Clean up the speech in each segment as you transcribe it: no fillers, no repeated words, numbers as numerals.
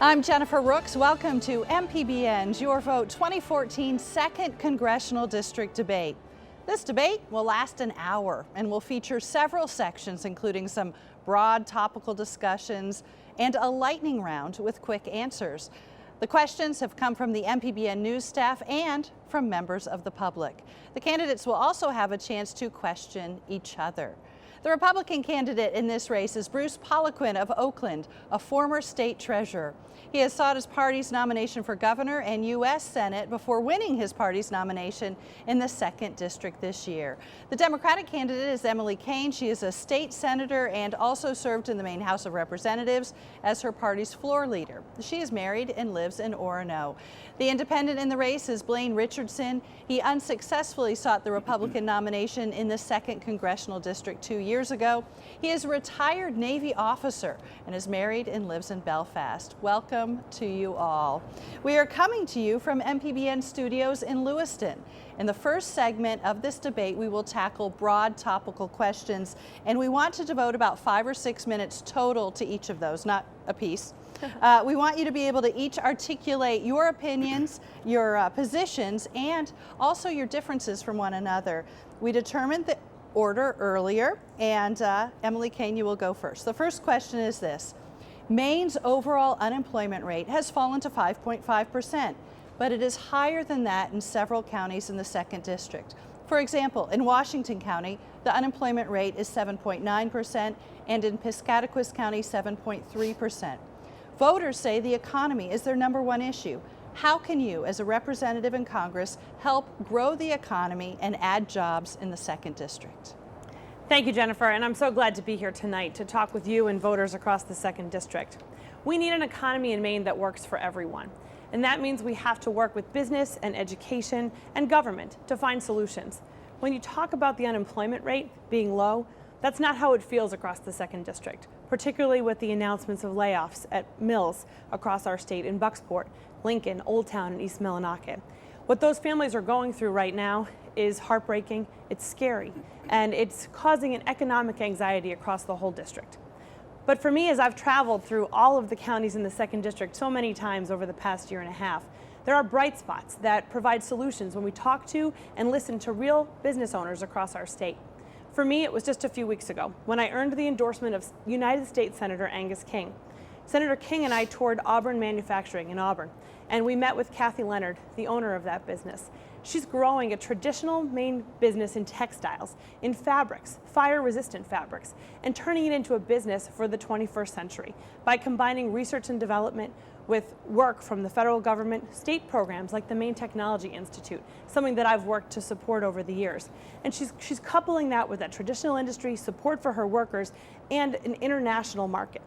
I'm Jennifer Rooks. Welcome to MPBN's Your Vote 2014 Second Congressional District debate. This debate will last an hour and will feature several sections, including some broad topical discussions and a lightning round with quick answers. The questions have come from the MPBN news staff and from members of the public. The candidates will also have a chance to question each other. The Republican candidate in this race is Bruce Poliquin of Oakland, a former state treasurer. He has sought his party's nomination for governor and U.S. Senate before winning his party's nomination in the 2nd District this year. The Democratic candidate is Emily Cain. She is a state senator and also served in the Maine House of Representatives as her party's floor leader. She is married and lives in Orono. The independent in the race is Blaine Richardson. He unsuccessfully sought the Republican nomination in the 2nd Congressional District 2 years ago. He is a retired Navy officer and is married and lives in Belfast. Welcome to you all. We are coming to you from MPBN studios in Lewiston. In the first segment of this debate, we will tackle broad topical questions, and we want to devote about 5 or 6 minutes total to each of those, not a piece. We want you to be able to each articulate your opinions, your positions, and also your differences from one another. We determined the order earlier, and Emily Cain, you will go first. The first question is this. Maine's overall unemployment rate has fallen to 5.5%, but it is higher than that in several counties in the 2nd District. For example, in Washington County, the unemployment rate is 7.9%, and in Piscataquis County, 7.3%. Voters say the economy is their #1 issue. How can you, as a representative in Congress, help grow the economy and add jobs in the 2nd District? Thank you, Jennifer, and I'm so glad to be here tonight to talk with you and voters across the 2nd District. We need an economy in Maine that works for everyone, and that means we have to work with business and education and government to find solutions. When you talk about the unemployment rate being low, that's not how it feels across the 2nd District, particularly with the announcements of layoffs at mills across our state in Bucksport, Lincoln, Old Town, and East Millinocket. What those families are going through right now is heartbreaking, it's scary, and it's causing an economic anxiety across the whole district. But for me, as I've traveled through all of the counties in the 2nd District so many times over the past year and a half, there are bright spots that provide solutions when we talk to and listen to real business owners across our state. For me, it was just a few weeks ago when I earned the endorsement of United States Senator Angus Cain. Senator King and I toured Auburn Manufacturing in Auburn, and we met with Kathy Leonard, the owner of that business. She's growing a traditional Maine business in textiles, in fabrics, fire-resistant fabrics, and turning it into a business for the 21st century by combining research and development with work from the federal government, state programs like the Maine Technology Institute, something that I've worked to support over the years. And she's coupling that with that traditional industry, support for her workers, and an international market.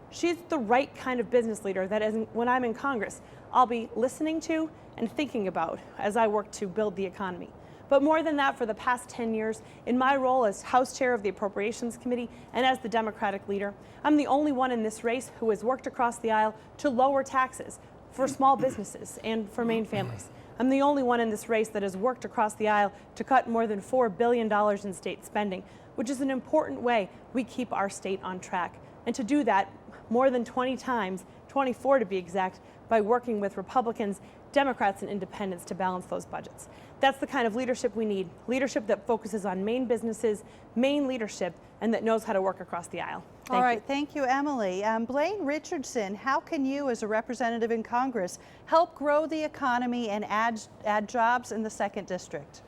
She's the right kind of business leader that when I'm in Congress, I'll be listening to and thinking about as I work to build the economy. But more than that, for the past 10 years, in my role as House Chair of the Appropriations Committee and as the Democratic leader, I'm the only one in this race who has worked across the aisle to lower taxes for small businesses and for Maine families. I'm the only one in this race that has worked across the aisle to cut more than $4 billion in state spending, which is an important way we keep our state on track. And to do that more than 20 times, 24 to be exact, by working with Republicans, Democrats, and independents to balance those budgets. That's the kind of leadership we need, leadership that focuses on Maine businesses, Maine leadership, and that knows how to work across the aisle. All right, thank you, Emily. Blaine Richardson, how can you, as a representative in Congress, help grow the economy and add jobs in the 2nd District?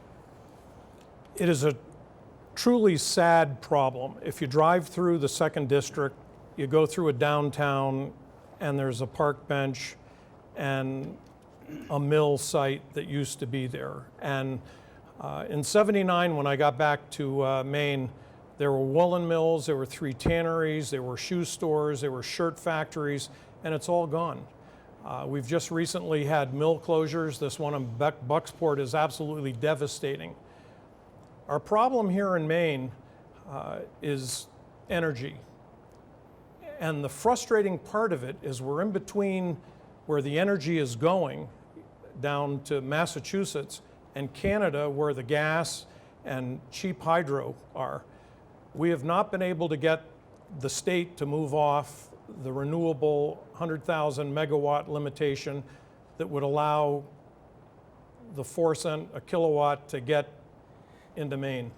It is a truly sad problem. If you drive through the 2nd District, you go through a downtown, and there's a park bench and a mill site that used to be there. And in '79, when I got back to Maine, there were woolen mills, there were 3 tanneries, there were shoe stores, there were shirt factories, and it's all gone. We've just recently had mill closures. This one in Bucksport is absolutely devastating. Our problem here in Maine is energy. And the frustrating part of it is we're in between where the energy is going down to Massachusetts and Canada, where the gas and cheap hydro are. We have not been able to get the state to move off the renewable 100,000 megawatt limitation that would allow the 4 cent a kilowatt to get into Maine.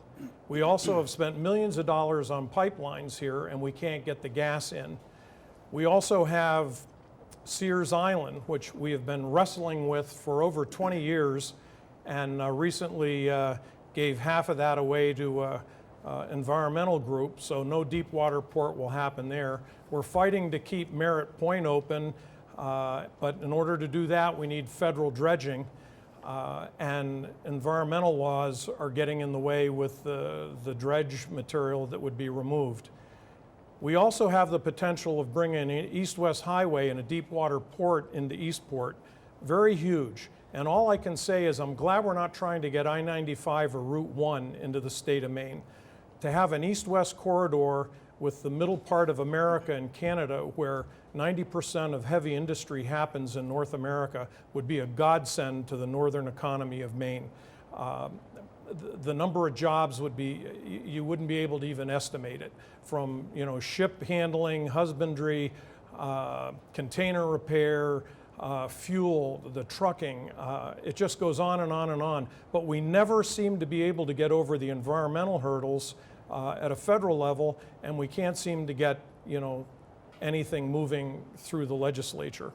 We also have spent millions of dollars on pipelines here, and we can't get the gas in. We also have Sears Island, which we have been wrestling with for over 20 years, and recently gave half of that away to environmental group, so no deep water port will happen there. We're fighting to keep Merritt Point open, but in order to do that, we need federal dredging, and environmental laws are getting in the way with the dredge material that would be removed. We also have the potential of bringing an east-west highway and a deep water port into Eastport, very huge. And all I can say is I'm glad we're not trying to get I-95 or Route 1 into the state of Maine. To have an east-west corridor with the middle part of America and Canada, where 90% of heavy industry happens in North America, would be a godsend to the northern economy of Maine. The number of jobs would be, you wouldn't be able to even estimate it. From ship handling, husbandry, container repair, fuel, the trucking, it just goes on and on and on. But we never seem to be able to get over the environmental hurdles at a federal level, and we can't seem to get anything moving through the legislature.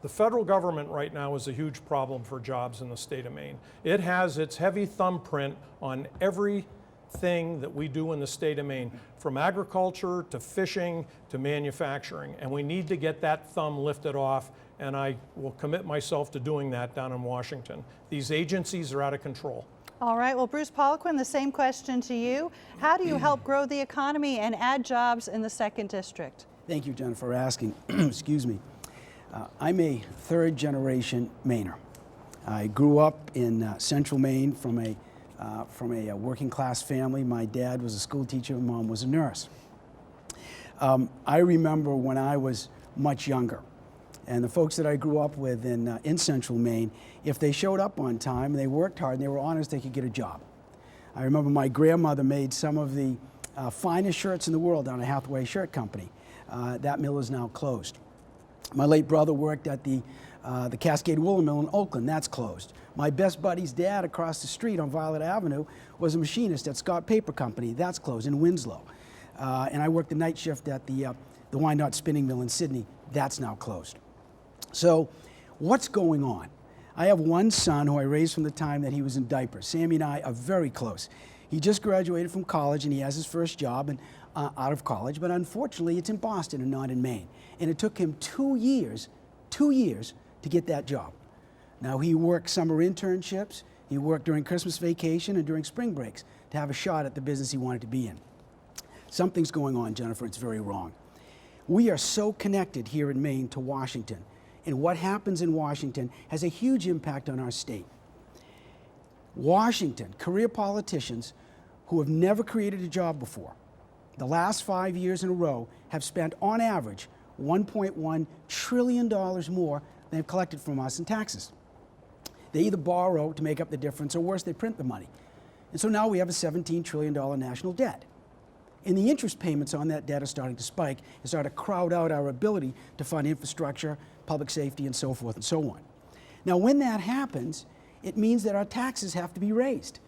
The federal government right now is a huge problem for jobs in the state of Maine. It has its heavy thumbprint on everything that we do in the state of Maine, from agriculture to fishing to manufacturing, and we need to get that thumb lifted off, and I will commit myself to doing that down in Washington. These agencies are out of control. All right, well, Bruce Poliquin, the same question to you. How do you help grow the economy and add jobs in the 2nd District? Thank you, Jennifer, for asking. Excuse me. I'm a 3rd-generation Mainer. I grew up in central Maine from a working-class family. My dad was a school teacher, Mom was a nurse. I remember when I was much younger, and the folks that I grew up with in central Maine, if they showed up on time and they worked hard and they were honest, they could get a job. I remember my grandmother made some of the finest shirts in the world down at Hathaway Shirt Company. That mill is now closed. My late brother worked at the Cascade Woolen Mill in Oakland. That's closed. My best buddy's dad across the street on Violet Avenue was a machinist at Scott Paper Company. That's closed in Winslow. And I worked the night shift at the Wyandotte Spinning Mill in Sydney. That's now closed. So what's going on? I have one son who I raised from the time that he was in diapers. Sammy and I are very close. He just graduated from college and he has his first job out of college, but unfortunately it's in Boston and not in Maine. And it took him 2 years to get that job. Now he worked summer internships, he worked during Christmas vacation and during spring breaks to have a shot at the business he wanted to be in. Something's going on, Jennifer, it's very wrong. We are so connected here in Maine to Washington, and what happens in Washington has a huge impact on our state. Washington, career politicians who have never created a job before, the last 5 years in a row have spent on average $1.1 trillion more than they've collected from us in taxes. They either borrow to make up the difference, or worse, they print the money. And so now we have a $17 trillion national debt. And the interest payments on that debt are starting to spike and start to crowd out our ability to fund infrastructure, public safety, and so forth and so on. Now, when that happens, it means that our taxes have to be raised,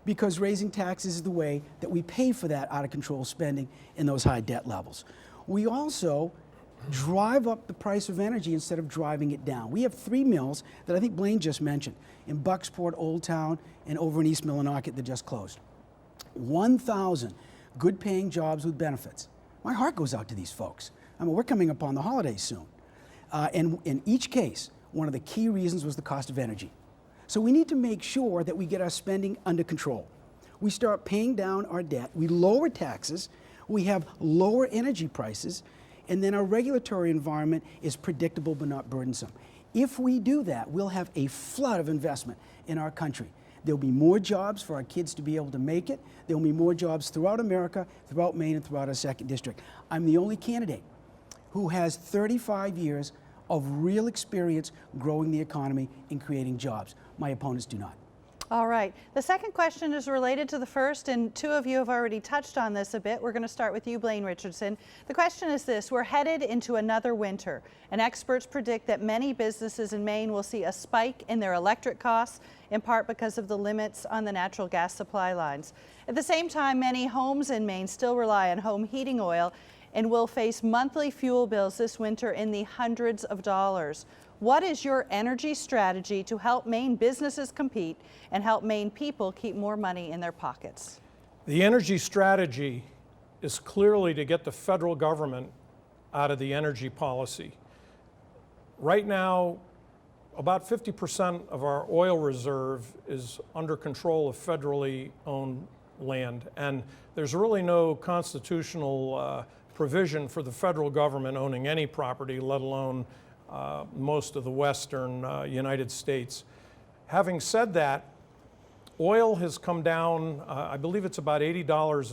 because raising taxes is the way that we pay for that out-of-control spending and those high debt levels. We also drive up the price of energy instead of driving it down. We have 3 mills that I think Blaine just mentioned, in Bucksport, Old Town, and over in East Millinocket that just closed. 1,000 good-paying jobs with benefits. My heart goes out to these folks. I mean, we're coming up on the holidays soon. And in each case, one of the key reasons was the cost of energy. So we need to make sure that we get our spending under control. We start paying down our debt, we lower taxes, we have lower energy prices, and then our regulatory environment is predictable but not burdensome. If we do that, we'll have a flood of investment in our country. There'll be more jobs for our kids to be able to make it. There'll be more jobs throughout America, throughout Maine, and throughout our 2nd District. I'm the only candidate who has 35 years of real experience growing the economy and creating jobs. My opponents do not. All right. The second question is related to the first, and two of you have already touched on this a bit. We're going to start with you, Blaine Richardson. The question is this: we're headed into another winter, and experts predict that many businesses in Maine will see a spike in their electric costs, in part because of the limits on the natural gas supply lines. At the same time, many homes in Maine still rely on home heating oil and will face monthly fuel bills this winter in the hundreds of dollars. What is your energy strategy to help Maine businesses compete and help Maine people keep more money in their pockets? The energy strategy is clearly to get the federal government out of the energy policy. Right now, about 50% of our oil reserve is under control of federally owned land, and there's really no constitutional provision for the federal government owning any property, let alone most of the western United States. Having said that, oil has come down, I believe it's about $80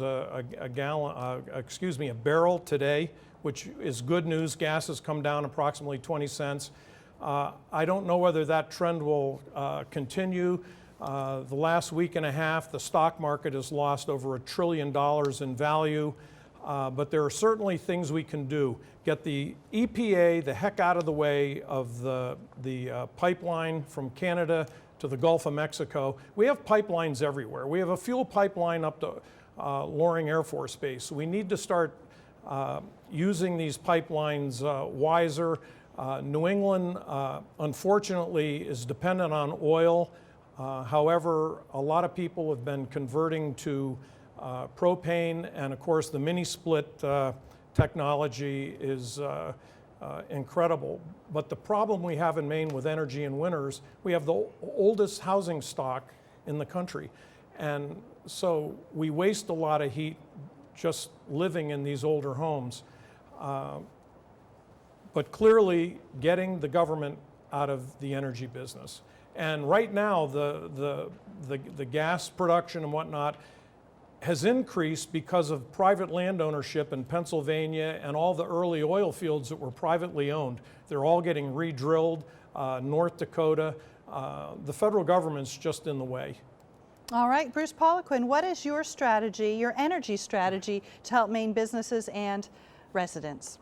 a barrel today, which is good news. Gas has come down approximately 20 cents. I don't know whether that trend will continue. The last week and a half, the stock market has lost over $1 trillion in value. But there are certainly things we can do. Get the EPA the heck out of the way of the pipeline from Canada to the Gulf of Mexico. We have pipelines everywhere. We have a fuel pipeline up to Loring Air Force Base. We need to start using these pipelines wiser. New England, unfortunately, is dependent on oil. However, a lot of people have been converting to propane, and of course the mini split technology is incredible. But the problem we have in Maine with energy in winters, we have the oldest housing stock in the country. And so we waste a lot of heat just living in these older homes. But clearly getting the government out of the energy business. And right now the gas production and whatnot has increased because of private land ownership in Pennsylvania, and all the early oil fields that were privately owned. They're all getting re-drilled. North Dakota, the federal government's just in the way. All right, Bruce Poliquin, what is your strategy, your energy strategy, to help Maine businesses and residents?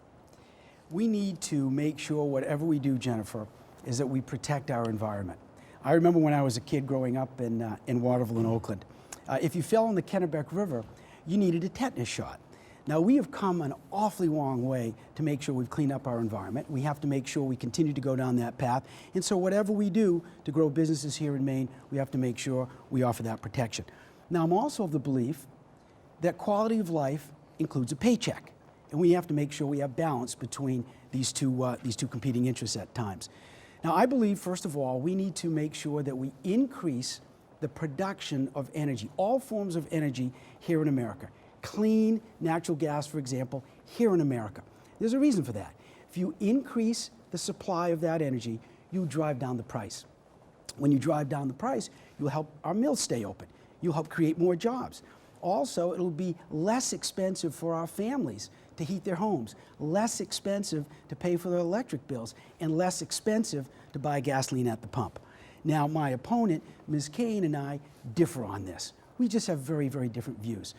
We need to make sure whatever we do, Jennifer, is that we protect our environment. I remember when I was a kid growing up in Waterville and Oakland. If you fell in the Kennebec River, you needed a tetanus shot. Now, we have come an awfully long way to make sure we've cleaned up our environment. We have to make sure we continue to go down that path. And so whatever we do to grow businesses here in Maine, we have to make sure we offer that protection. Now, I'm also of the belief that quality of life includes a paycheck. And we have to make sure we have balance between these two competing interests at times. Now, I believe, first of all, we need to make sure that we increase the production of energy, all forms of energy here in America. Clean natural gas, for example, here in America. There's a reason for that. If you increase the supply of that energy, you drive down the price. When you drive down the price, you'll help our mills stay open. You'll help create more jobs. Also, it'll be less expensive for our families to heat their homes, less expensive to pay for their electric bills, and less expensive to buy gasoline at the pump. Now, my opponent, Ms. Cain, and I differ on this. We just have very, very different views.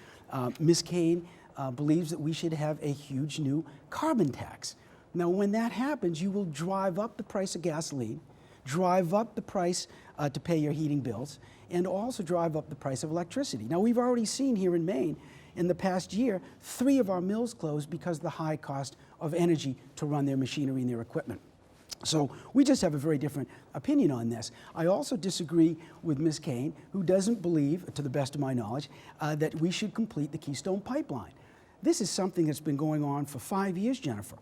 Ms. Cain believes that we should have a huge new carbon tax. Now, when that happens, you will drive up the price of gasoline, drive up the price to pay your heating bills, and also drive up the price of electricity. Now, we've already seen here in Maine, in the past year, 3 of our mills closed because of the high cost of energy to run their machinery and their equipment. So we just have a very different opinion on this. I also disagree with Ms. Cain, who doesn't believe, to the best of my knowledge, that we should complete the Keystone Pipeline. This is something that's been going on for 5 years, Jennifer.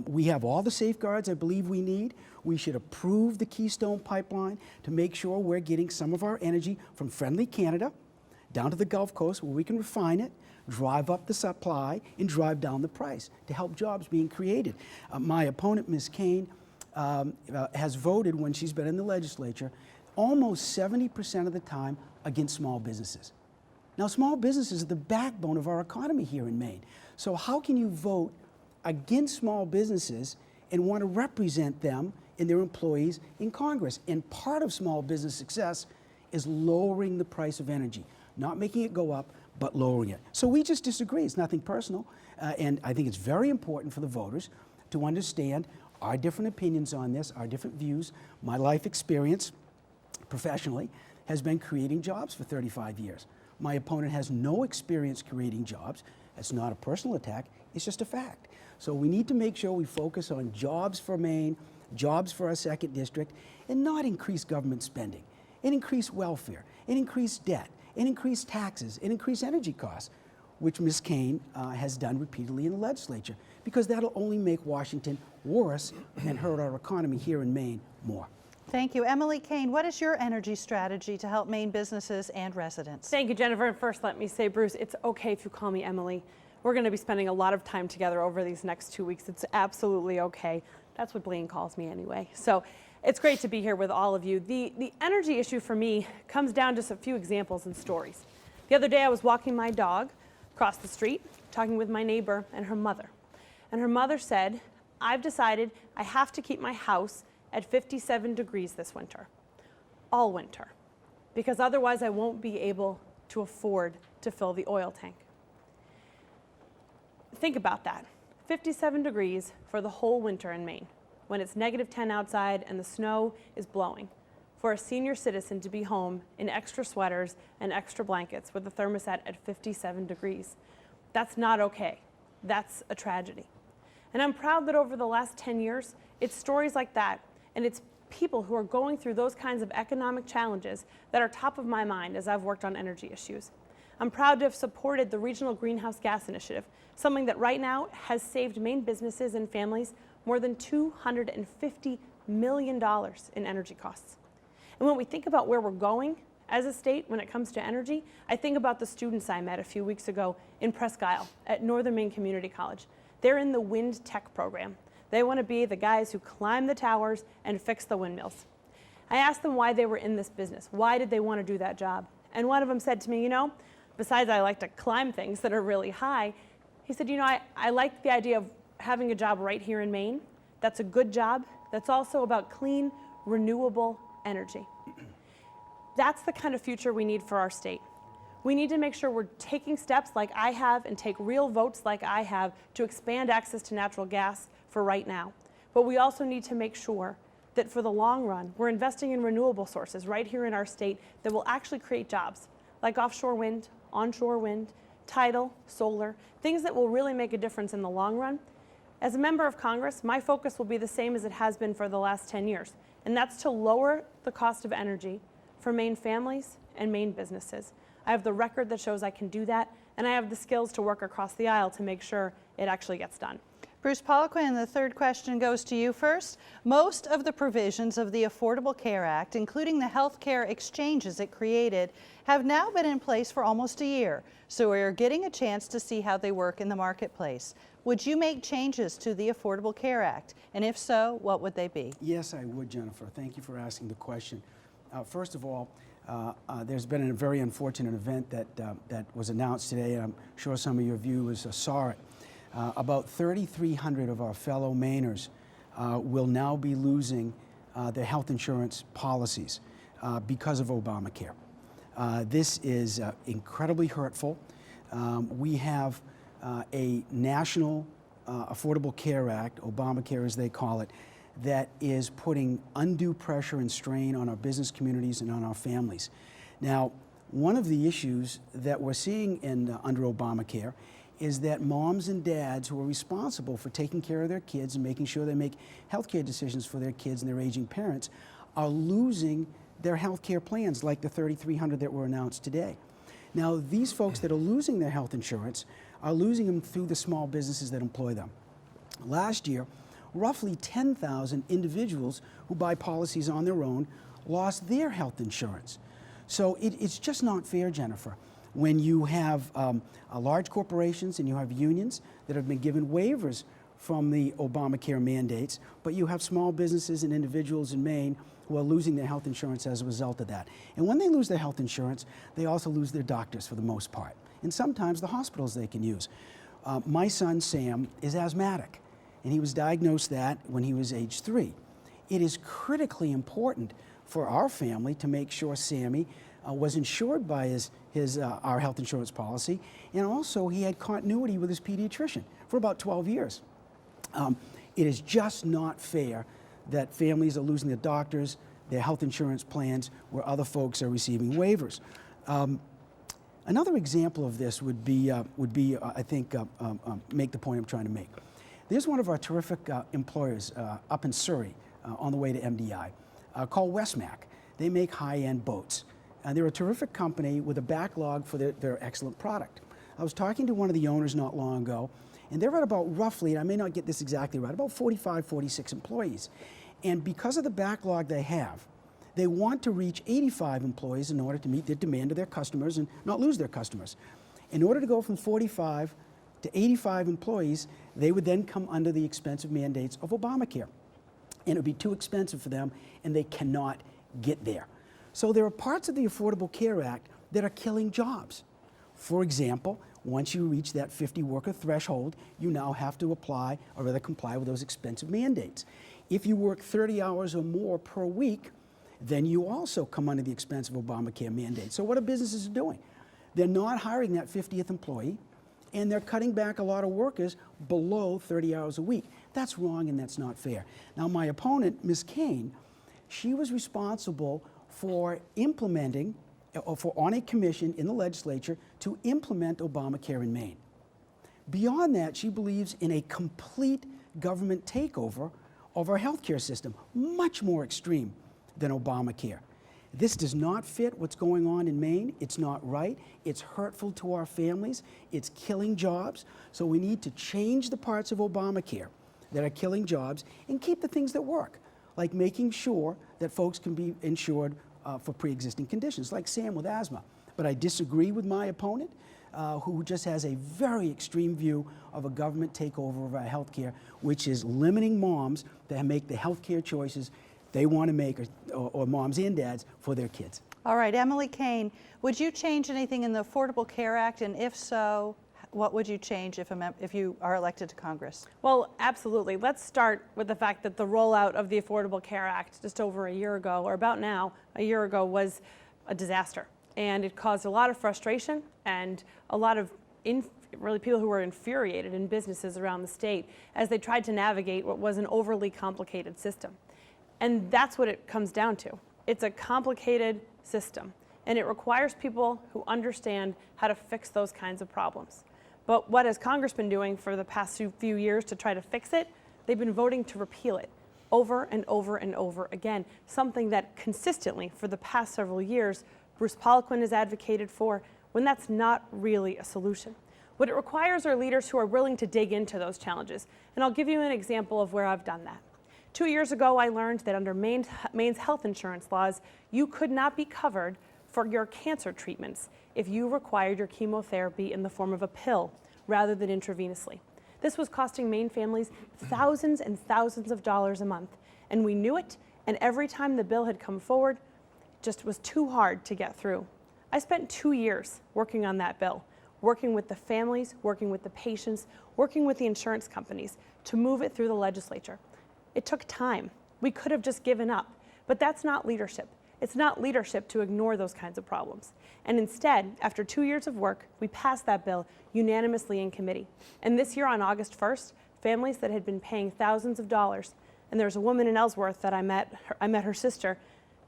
We have all the safeguards I believe we need. We should approve the Keystone Pipeline to make sure we're getting some of our energy from friendly Canada down to the Gulf Coast where we can refine it, drive up the supply, and drive down the price to help jobs being created. My opponent, Ms. Cain, has voted, when she's been in the legislature, almost 70% of the time against small businesses. Now, small businesses are the backbone of our economy here in Maine. So how can you vote against small businesses and want to represent them and their employees in Congress? And part of small business success is lowering the price of energy, not making it go up, but lowering it. So we just disagree. It's nothing personal. And I think it's very important for the voters to understand our different opinions on this, our different views. My life experience professionally has been creating jobs for 35 years. My opponent has no experience creating jobs. It's not a personal attack, it's just a fact. So we need to make sure we focus on jobs for Maine, jobs for our second district, and not increase government spending, and increase welfare, and increase debt, and increase taxes, and increase energy costs, which Ms. Cain has done repeatedly in the legislature, because that'll only make Washington worse and hurt our economy here in Maine more. Thank you. Emily Cain, what is your energy strategy to help Maine businesses and residents? Thank you, Jennifer. And first, let me say, Bruce, it's okay if you call me Emily. We're going to be spending a lot of time together over these next 2 weeks. It's absolutely okay. That's what Blaine calls me anyway. So it's great to be here with all of you. The energy issue for me comes down to just a few examples and stories. The other day, I was walking my dog across the street, talking with my neighbor and her mother. And her mother said, I've decided I have to keep my house at 57 degrees this winter, all winter, because otherwise I won't be able to afford to fill the oil tank. Think about that, 57 degrees for the whole winter in Maine, when it's -10 outside and the snow is blowing. For a senior citizen to be home in extra sweaters and extra blankets with a thermostat at 57 degrees. That's not okay. That's a tragedy. And I'm proud that over the last 10 years, it's stories like that, and it's people who are going through those kinds of economic challenges that are top of my mind as I've worked on energy issues. I'm proud to have supported the Regional Greenhouse Gas Initiative, something that right now has saved Maine businesses and families more than $250 million in energy costs. And when we think about where we're going as a state when it comes to energy, I think about the students I met a few weeks ago in Presque Isle at Northern Maine Community College. They're in the wind tech program. They want to be the guys who climb the towers and fix the windmills. I asked them why they were in this business. Why did they want to do that job? And one of them said to me, you know, besides I like to climb things that are really high, he said, you know, I like the idea of having a job right here in Maine. That's a good job. That's also about clean, renewable energy. That's the kind of future we need for our state. We need to make sure we're taking steps like I have and take real votes like I have to expand access to natural gas for right now. But we also need to make sure that for the long run, we're investing in renewable sources right here in our state that will actually create jobs, like offshore wind, onshore wind, tidal, solar, things that will really make a difference in the long run. As a member of Congress, my focus will be the same as it has been for the last 10 years, and that's to lower the cost of energy for Maine families and Maine businesses. I have the record that shows I can do that, and I have the skills to work across the aisle to make sure it actually gets done. Bruce Poliquin, the third question goes to you first. Most of the provisions of the Affordable Care Act, including the health care exchanges it created, have now been in place for almost a year, so we're getting a chance to see how they work in the marketplace. Would you make changes to the Affordable Care Act? And if so, what would they be? Yes, I would, Jennifer. Thank you for asking the question. First of all, there's been a very unfortunate event that was announced today, and I'm sure some of your viewers saw it. About 3,300 of our fellow Mainers will now be losing their health insurance policies because of Obamacare. This is incredibly hurtful. We have a national Affordable Care Act, Obamacare as they call it, that is putting undue pressure and strain on our business communities and on our families. Now, one of the issues that we're seeing under Obamacare is that moms and dads who are responsible for taking care of their kids and making sure they make health care decisions for their kids and their aging parents are losing their health care plans, like the 3,300 that were announced today. Now, these folks that are losing their health insurance are losing them through the small businesses that employ them. Last year, roughly 10,000 individuals who buy policies on their own lost their health insurance. So it's just not fair, Jennifer, when you have large corporations and you have unions that have been given waivers from the Obamacare mandates, but you have small businesses and individuals in Maine who are losing their health insurance as a result of that. And when they lose their health insurance, they also lose their doctors for the most part, and sometimes the hospitals they can use. My son, Sam, is asthmatic, and he was diagnosed that when he was age 3. It is critically important for our family to make sure Sammy was insured by our health insurance policy, and also he had continuity with his pediatrician for about 12 years. It is just not fair that families are losing their doctors, their health insurance plans, where other folks are receiving waivers. Another example of this would be I think, make the point I'm trying to make. There's one of our terrific employers up in Surrey on the way to MDI called Westmac. They make high-end boats. And they're a terrific company with a backlog for their excellent product. I was talking to one of the owners not long ago, and they're at about roughly, and I may not get this exactly right, about 45, 46 employees. And because of the backlog they have, they want to reach 85 employees in order to meet the demand of their customers and not lose their customers. In order to go from 45 to 85 employees, they would then come under the expensive mandates of Obamacare. And it would be too expensive for them, and they cannot get there. So there are parts of the Affordable Care Act that are killing jobs. For example, once you reach that 50 worker threshold, you now have to apply, or rather comply with those expensive mandates. If you work 30 hours or more per week, then you also come under the expensive Obamacare mandate. So what are businesses doing? They're not hiring that 50th employee, and they're cutting back a lot of workers below 30 hours a week. That's wrong, and that's not fair. Now, my opponent, Ms. Cain, she was responsible for implementing, or for on a commission in the legislature to implement Obamacare in Maine. Beyond that, she believes in a complete government takeover of our healthcare system, much more extreme than Obamacare. This does not fit what's going on in Maine. It's not right. It's hurtful to our families. It's killing jobs. So we need to change the parts of Obamacare that are killing jobs and keep the things that work, like making sure that folks can be insured for pre-existing conditions, like Sam with asthma. But I disagree with my opponent, who just has a very extreme view of a government takeover of our health care, which is limiting moms that make the health care choices they want to make, or moms and dads, for their kids. All right, Emily Cain, would you change anything in the Affordable Care Act, and if so, what would you change if you are elected to Congress? Well, absolutely. Let's start with the fact that the rollout of the Affordable Care Act just over a year ago, or about now, a year ago, was a disaster. And it caused a lot of frustration and a lot of really people who were infuriated in businesses around the state as they tried to navigate what was an overly complicated system. And that's what it comes down to. It's a complicated system, and it requires people who understand how to fix those kinds of problems. But what has Congress been doing for the past few years to try to fix it? They've been voting to repeal it over and over and over again, something that consistently for the past several years Bruce Poliquin has advocated for, when that's not really a solution. What it requires are leaders who are willing to dig into those challenges. And I'll give you an example of where I've done that. 2 years ago, I learned that under Maine's health insurance laws, you could not be covered for your cancer treatments if you required your chemotherapy in the form of a pill rather than intravenously. This was costing Maine families thousands and thousands of dollars a month, and we knew it, and every time the bill had come forward, it just was too hard to get through. I spent 2 years working on that bill, working with the families, working with the patients, working with the insurance companies to move it through the legislature. It took time. We could have just given up, but that's not leadership. It's not leadership to ignore those kinds of problems. And instead, after 2 years of work, we passed that bill unanimously in committee. And this year on August 1st, families that had been paying thousands of dollars, and there's a woman in Ellsworth that I met her sister,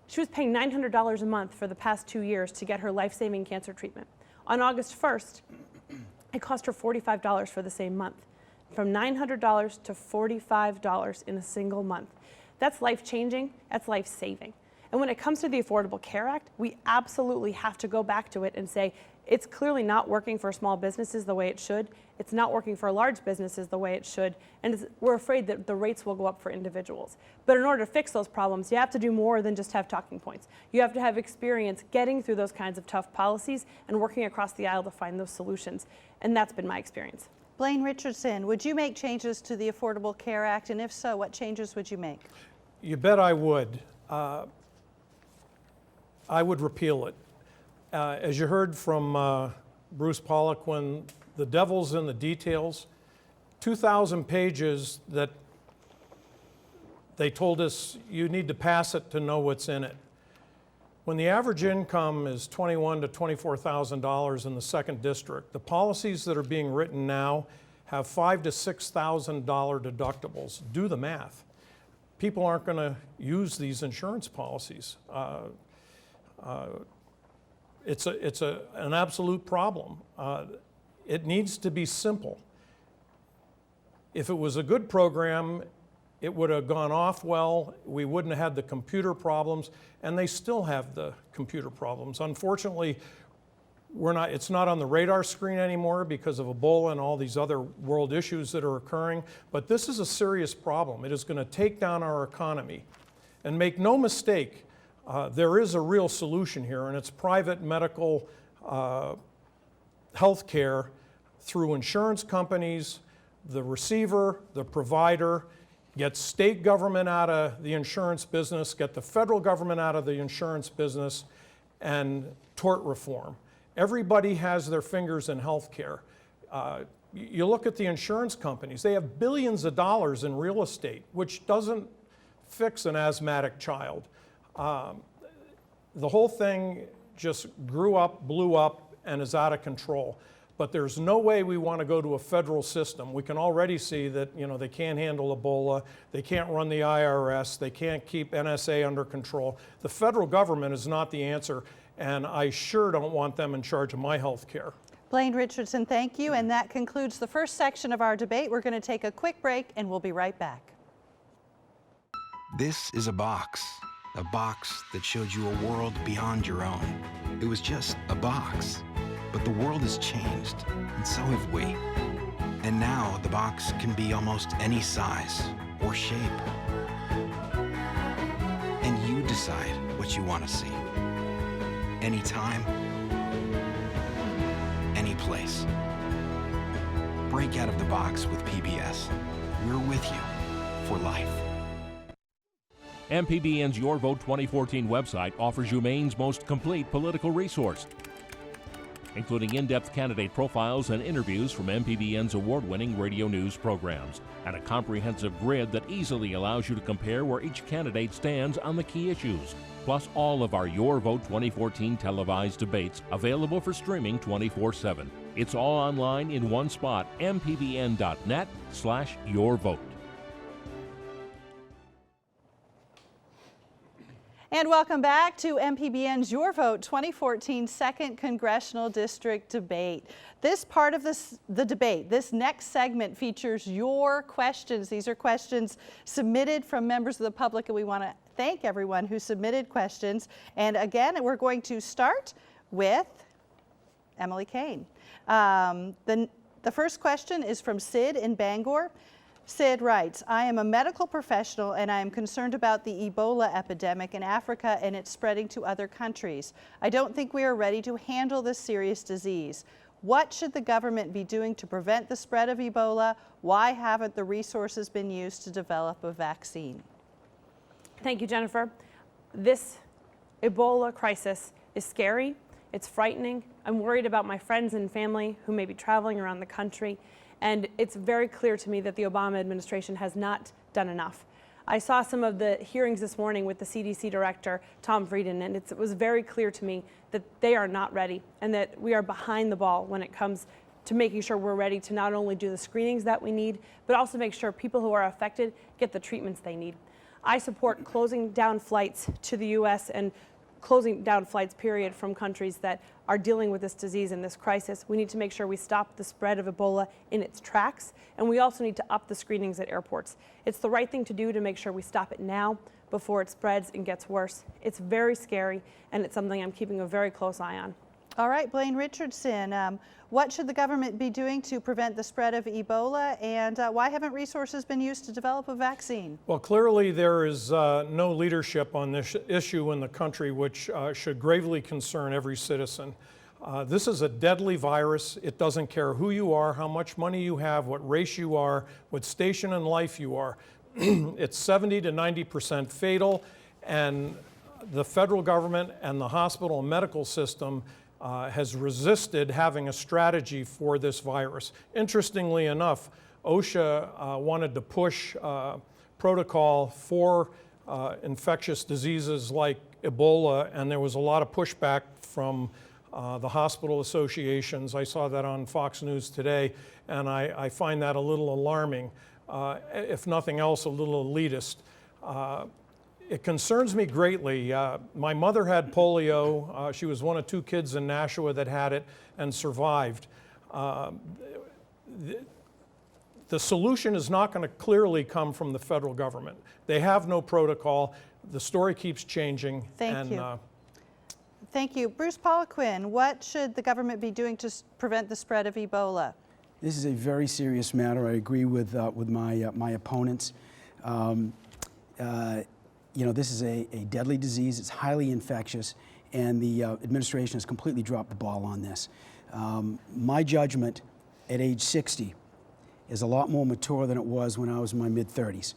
she was paying $900 a month for the past 2 years to get her life-saving cancer treatment. On August 1st, it cost her $45 for the same month. From $900 to $45 in a single month. That's life-changing, that's life-saving. And when it comes to the Affordable Care Act, we absolutely have to go back to it and say, it's clearly not working for small businesses the way it should, it's not working for large businesses the way it should, and we're afraid that the rates will go up for individuals. But in order to fix those problems, you have to do more than just have talking points. You have to have experience getting through those kinds of tough policies and working across the aisle to find those solutions. And that's been my experience. Blaine Richardson, would you make changes to the Affordable Care Act, and if so, what changes would you make? You bet I would. I would repeal it. As you heard from Bruce Poliquin, the devil's in the details. 2,000 pages that they told us you need to pass it to know what's in it. When the average income is $21,000 to $24,000 in the second district, the policies that are being written now have $5,000 to $6,000 deductibles. Do the math. People aren't going to use these insurance policies. It's an absolute problem. It needs to be simple. If it was a good program, it would have gone off well. We wouldn't have had the computer problems, and they still have the computer problems. Unfortunately, it's not on the radar screen anymore because of Ebola and all these other world issues that are occurring, but this is a serious problem. It is going to take down our economy. And make no mistake, there is a real solution here, and it's private medical health care through insurance companies, the receiver, the provider, get state government out of the insurance business, get the federal government out of the insurance business, and tort reform. Everybody has their fingers in healthcare. You look at the insurance companies, they have billions of dollars in real estate, which doesn't fix an asthmatic child. The whole thing just grew up, blew up, and is out of control. But there's no way we want to go to a federal system. We can already see that they can't handle Ebola, they can't run the IRS, they can't keep NSA under control. The federal government is not the answer, and I sure don't want them in charge of my health care. Blaine Richardson, thank you. And that concludes the first section of our debate. We're going to take a quick break, and we'll be right back. This is a box that showed you a world beyond your own. It was just a box. But the world has changed, and so have we. And now the box can be almost any size or shape. And you decide what you want to see. Anytime, any place. Break out of the box with PBS. We're with you for life. MPBN's Your Vote 2014 website offers you Maine's most complete political resource, including in-depth candidate profiles and interviews from MPBN's award-winning radio news programs, and a comprehensive grid that easily allows you to compare where each candidate stands on the key issues, plus all of our Your Vote 2014 televised debates available for streaming 24/7. It's all online in one spot, mpbn.net/yourvote. And welcome back to MPBN's Your Vote 2014 Second Congressional District Debate. This part of the debate, this next segment, features your questions. These are questions submitted from members of the public, and we want to thank everyone who submitted questions. And again, we're going to start with Emily Cain. The first question is from Sid in Bangor. Sid writes, I am a medical professional and I am concerned about the Ebola epidemic in Africa and its spreading to other countries. I don't think we are ready to handle this serious disease. What should the government be doing to prevent the spread of Ebola? Why haven't the resources been used to develop a vaccine? Thank you, Jennifer. This Ebola crisis is scary. It's frightening. I'm worried about my friends and family who may be traveling around the country. And it's very clear to me that the Obama administration has not done enough. I saw some of the hearings this morning with the CDC director, Tom Frieden, and it was very clear to me that they are not ready and that we are behind the ball when it comes to making sure we're ready to not only do the screenings that we need, but also make sure people who are affected get the treatments they need. I support closing down flights to the U.S. and closing down flights, period, from countries that are dealing with this disease and this crisis. We need to make sure we stop the spread of Ebola in its tracks, and we also need to up the screenings at airports. It's the right thing to do to make sure we stop it now before it spreads and gets worse. It's very scary, and it's something I'm keeping a very close eye on. All right, Blaine Richardson, what should the government be doing to prevent the spread of Ebola, and why haven't resources been used to develop a vaccine? Well, clearly there is no leadership on this issue in the country, which should gravely concern every citizen. This is a deadly virus. It doesn't care who you are, how much money you have, what race you are, what station in life you are. It's 70 to 90% fatal, and the federal government and the hospital and medical system has resisted having a strategy for this virus. Interestingly enough, OSHA wanted to push protocol for infectious diseases like Ebola, and there was a lot of pushback from the hospital associations. I saw that on Fox News today, and I find that a little alarming, if nothing else, a little elitist. It concerns me greatly. My mother had polio. She was one of 2 kids in Nashua that had it and survived. The solution is not going to clearly come from the federal government. They have no protocol. The story keeps changing. Thank you. Thank you. Bruce Poliquin, what should the government be doing to prevent the spread of Ebola? This is a very serious matter. I agree with my opponents. You know, this is a deadly disease. It's highly infectious, and the administration has completely dropped the ball on this. My judgment at age 60 is a lot more mature than it was when I was in my mid-30s.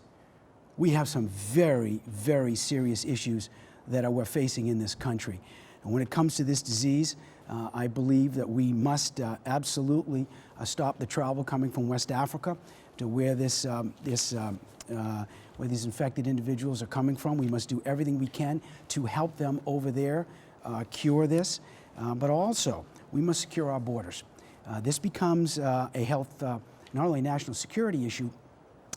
We have some very, very serious issues that we're facing in this country. And when it comes to this disease, I believe that we must absolutely stop the travel coming from West Africa to where where these infected individuals are coming from. We must do everything we can to help them over there cure this, but also we must secure our borders. This becomes a health, not only a national security issue,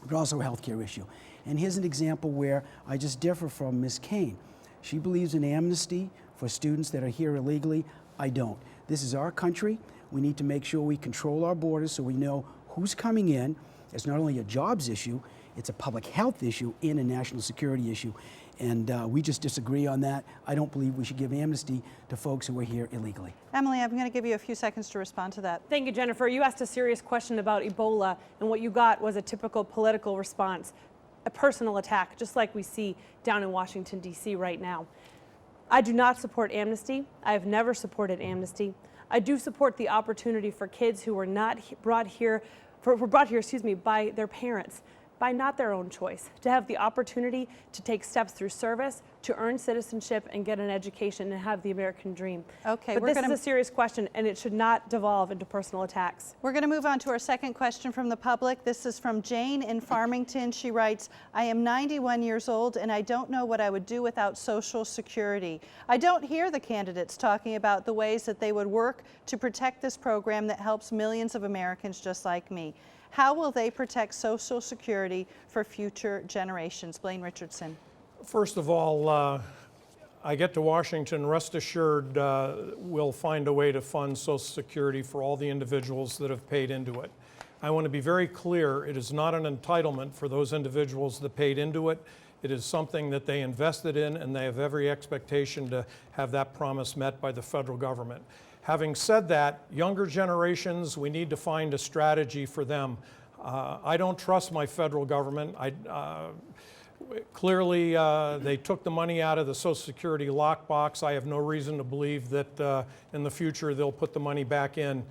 but also a healthcare issue. And here's an example where I just differ from Ms. Cain. She believes in amnesty for students that are here illegally. I don't. This is our country. We need to make sure we control our borders so we know who's coming in. It's not only a jobs issue, it's a public health issue and a national security issue. And we just disagree on that. I don't believe we should give amnesty to folks who are here illegally. Emily, I'm going to give you a few seconds to respond to that. Thank you, Jennifer. You asked a serious question about Ebola, and what you got was a typical political response, a personal attack, just like we see down in Washington, D.C. right now. I do not support amnesty. I have never supported amnesty. I do support the opportunity for kids who were not brought here, by their parents, by not their own choice, to have the opportunity to take steps through service, to earn citizenship and get an education and have the American dream. Okay, but this is a serious question, and it should not devolve into personal attacks. We're going to move on to our second question from the public. This is from Jane in Farmington. She writes, I am 91 years old and I don't know what I would do without Social Security. I don't hear the candidates talking about the ways that they would work to protect this program that helps millions of Americans just like me. How will they protect Social Security for future generations? Blaine Richardson. First of all, I get to Washington, rest assured we'll find a way to fund Social Security for all the individuals that have paid into it. I want to be very clear, it is not an entitlement for those individuals that paid into it. It is something that they invested in, and they have every expectation to have that promise met by the federal government. Having said that, younger generations, we need to find a strategy for them. I don't trust my federal government. Clearly, they took the money out of the Social Security lockbox. I have no reason to believe that in the future they'll put the money back in.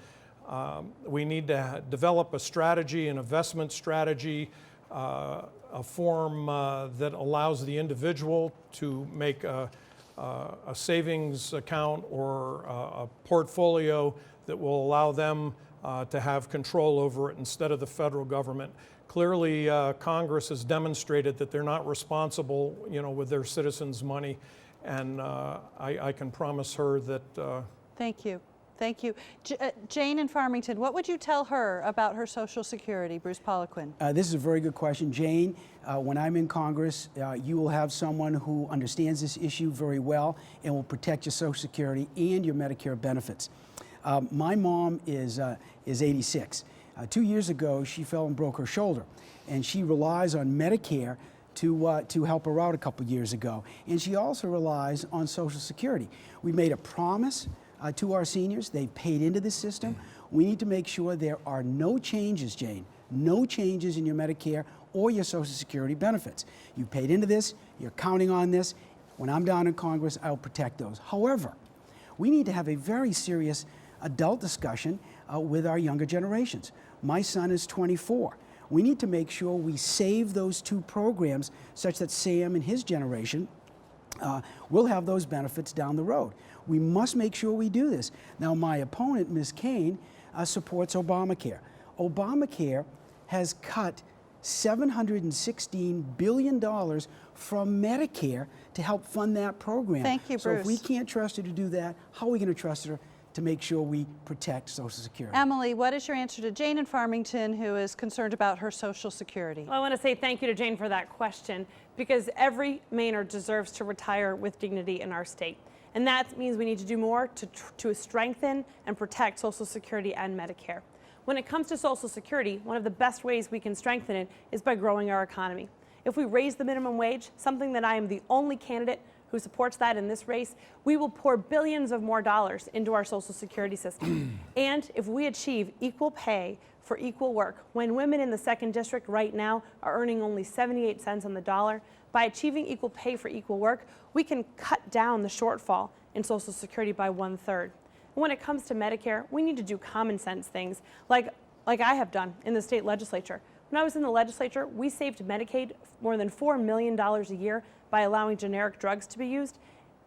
We need to develop a strategy, an investment strategy, a form that allows the individual to make a savings account or a portfolio that will allow them to have control over it instead of the federal government. Clearly, Congress has demonstrated that they're not responsible, with their citizens' money, and I can promise her that. Thank you. Thank you. Jane in Farmington, what would you tell her about her Social Security? Bruce Poliquin. This is a very good question. Jane, when I'm in Congress, you will have someone who understands this issue very well and will protect your Social Security and your Medicare benefits. My mom is 86. 2 years ago, she fell and broke her shoulder, and she relies on Medicare to help her out a couple years ago. And she also relies on Social Security. We made a promise to our seniors. They've paid into this system. We need to make sure there are no changes, Jane, no changes in your Medicare or your Social Security benefits. You paid into this, you're counting on this. When I'm down in Congress, I'll protect those. However, we need to have a very serious adult discussion with our younger generations. My son is 24. We need to make sure we save those two programs such that Sam and his generation will have those benefits down the road. We must make sure we do this. Now, my opponent, Ms. Cain, supports Obamacare. Obamacare has cut $716 billion from Medicare to help fund that program. Thank you, So if we Bruce. can't trust her to do that, how are we going to trust her to make sure we protect Social Security? Emily, what is your answer to Jane in Farmington, who is concerned about her Social Security? Well, I want to say thank you to Jane for that question, because every Mainer deserves to retire with dignity in our state. And that means we need to do more to strengthen and protect Social Security and Medicare. When it comes to Social Security, one of the best ways we can strengthen it is by growing our economy. If we raise the minimum wage, something that I am the only candidate who supports that in this race, we will pour billions of more dollars into our Social Security system. And if we achieve equal pay for equal work, when women in the 2nd District right now are earning only 78 cents on the dollar, by achieving equal pay for equal work, we can cut down the shortfall in Social Security by 1/3. When it comes to Medicare, we need to do common sense things like I have done in the state legislature. When I was in the legislature, we saved Medicaid more than $4 million a year by allowing generic drugs to be used.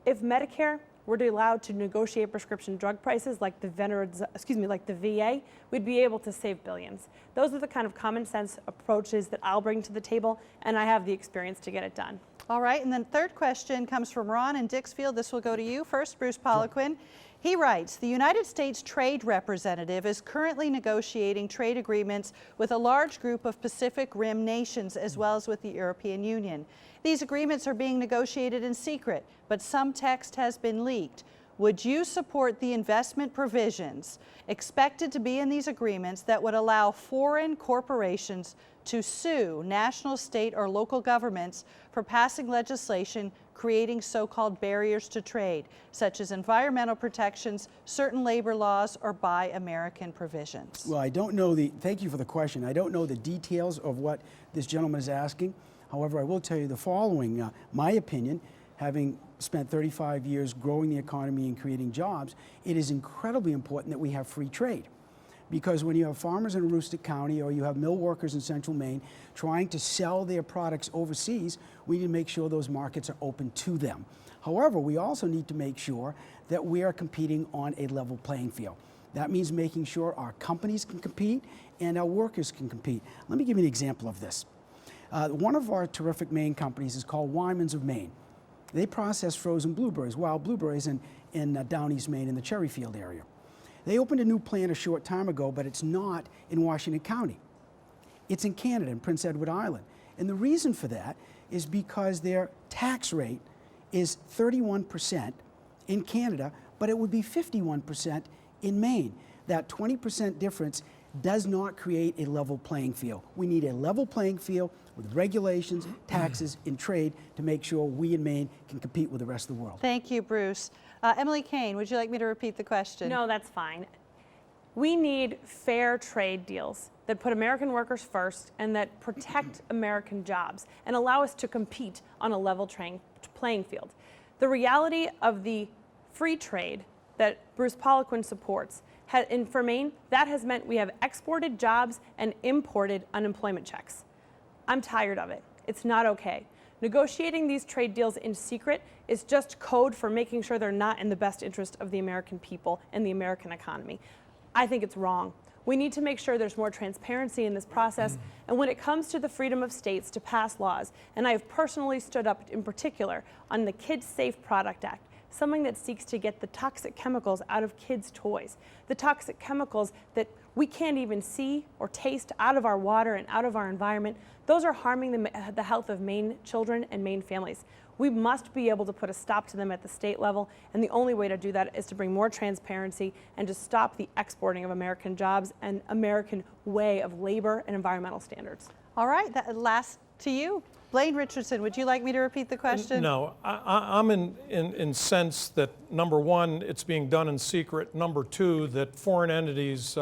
If Medicare were to allow to negotiate prescription drug prices like the VA, we'd be able to save billions. Those are the kind of common sense approaches that I'll bring to the table, and I have the experience to get it done. All right, and then third question comes from Ron in Dixfield. This will go to you first, Bruce Poliquin. He writes, the United States Trade Representative is currently negotiating trade agreements with a large group of Pacific Rim nations as well as with the European Union. These agreements are being negotiated in secret, but some text has been leaked. Would you support the investment provisions expected to be in these agreements that would allow foreign corporations to sue national, state, or local governments for passing legislation creating so-called barriers to trade, such as environmental protections, certain labor laws, or Buy American provisions? Well, I don't know thank you for the question. I don't know the details of what this gentleman is asking. However, I will tell you the following. My opinion, having spent 35 years growing the economy and creating jobs, it is incredibly important that we have free trade. Because when you have farmers in Aroostook County or you have mill workers in central Maine trying to sell their products overseas, we need to make sure those markets are open to them. However, we also need to make sure that we are competing on a level playing field. That means making sure our companies can compete and our workers can compete. Let me give you an example of this. One of our terrific Maine companies is called Wyman's of Maine. They process frozen blueberries, wild blueberries in down East Maine in the Cherryfield area. They opened a new plant a short time ago, but it's not in Washington County. It's in Canada, in Prince Edward Island. And the reason for that is because their tax rate is 31% in Canada, but it would be 51% in Maine. That 20% difference does not create a level playing field. We need a level playing field with regulations, taxes, and trade to make sure we in Maine can compete with the rest of the world. Thank you, Bruce. Emily Cain, would you like me to repeat the question? No, that's fine. We need fair trade deals that put American workers first and that protect American jobs and allow us to compete on a level playing field. The reality of the free trade that Bruce Poliquin supports for Maine, that has meant we have exported jobs and imported unemployment checks. I'm tired of it. It's not okay. Negotiating these trade deals in secret is just code for making sure they're not in the best interest of the American people and the American economy. I think it's wrong. We need to make sure there's more transparency in this process, and when it comes to the freedom of states to pass laws, and I have personally stood up in particular on the Kids Safe Product Act, something that seeks to get the toxic chemicals out of kids' toys, the toxic chemicals that we can't even see or taste out of our water and out of our environment. Those are harming the health of Maine children and Maine families. We must be able to put a stop to them at the state level, and the only way to do that is to bring more transparency and to stop the exporting of American jobs and American way of labor and environmental standards. All right, that last to you. Blaine Richardson, would you like me to repeat the question? No, I'm in sense that, number one, it's being done in secret. Number two, that foreign entities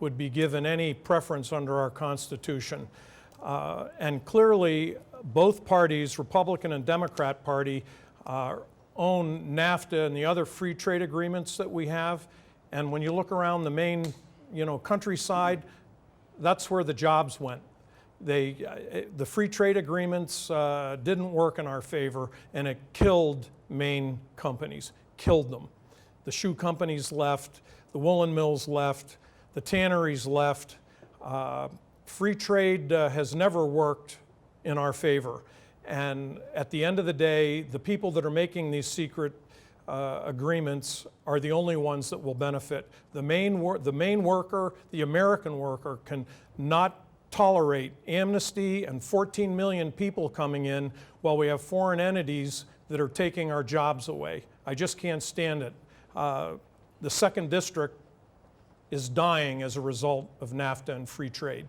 would be given any preference under our Constitution. And clearly, both parties, Republican and Democrat Party, own NAFTA and the other free trade agreements that we have. And when you look around the Maine, countryside, that's where the jobs went. The free trade agreements didn't work in our favor, and it killed Maine companies, killed them. The shoe companies left, the woolen mills left, the tanneries left. free trade has never worked in our favor. And at the end of the day, the people that are making these secret agreements are the only ones that will benefit. The Maine worker, the American worker, can not tolerate amnesty and 14 million people coming in while we have foreign entities that are taking our jobs away. I just can't stand it. The Second District is dying as a result of NAFTA and free trade.